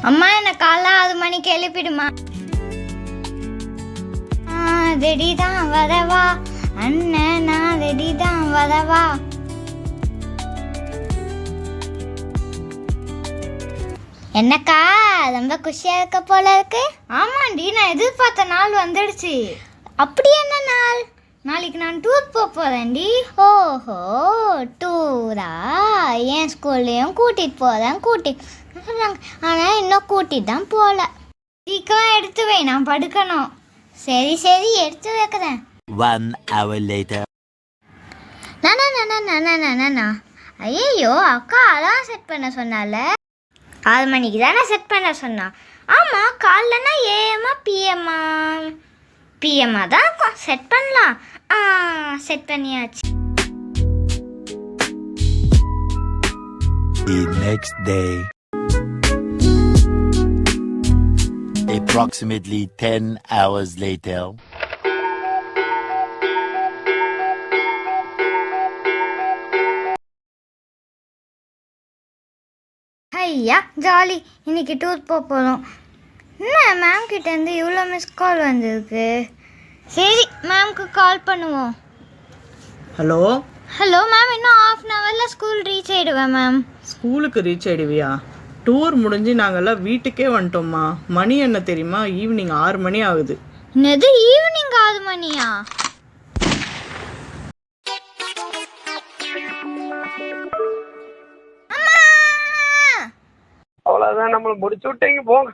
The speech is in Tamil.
அம்மா என்ன காலைல 6 மணிக்கு எழுப்பிடுமா. ரெடி தான் வரவா அண்ணன், நான் ரெடி தான் வரவா. என்னக்கா ரொம்ப குஷியா இருக்க போல இருக்கு. ஆமாண்டி, நான் எதிர்பார்த்த நாள் வந்துடுச்சு. அப்படி என்ன நாள்? நாளைக்கு நான் டூர் போறேன்டி. ஓஹோ, டூரா? என் ஸ்கூல்லையும் கூட்டிட்டு போறேன் சொன்னாங்க. ஆனால் இன்னும் கூட்டிட்டு தான் போகல. சீக்கிரம் எடுத்து வை, நான் படுக்கணும். சரி எடுத்து வைக்கிறேன். 1 hour later. ஐயோ, அக்கா அதான் செட் பண்ண சொன்னால. 6 மணிக்கு தானே செட் பண்ண சொன்னா. ஆமாம், காலைலனா ஏஎம்மா பிஎம்மா? பிஎம்மா தான் செட் பண்ணலாம். செட் பண்ணியாச்சு. The next day. Approximately 10 hours later. ஐயா ஜாலி, இன்னைக்கு டூர் போகிறோம். என்ன மேம் கிட்டேருந்து இவ்வளோ மிஸ் கால் வந்திருக்கு. சரி, மேம்க்கு கால் பண்ணுவோம். ஹலோ மேம், இன்னும் 1/2 ஹவரில் ஸ்கூல் ரீச் ஆகிடுவேன் மேம். ஸ்கூலுக்கு ரீச் ஆகிடுவியா? டூர் முடிஞ்சு நாங்கள்லாம் வீட்டுக்கே வந்துட்டோம்மா. மணி என்ன தெரியுமா? ஈவினிங் 6 மணி ஆகுது. என்னது, ஈவினிங் 6 மணியா? அவ்வளவுதான், நம்மள முடிச்சு விட்டீங்க போங்க.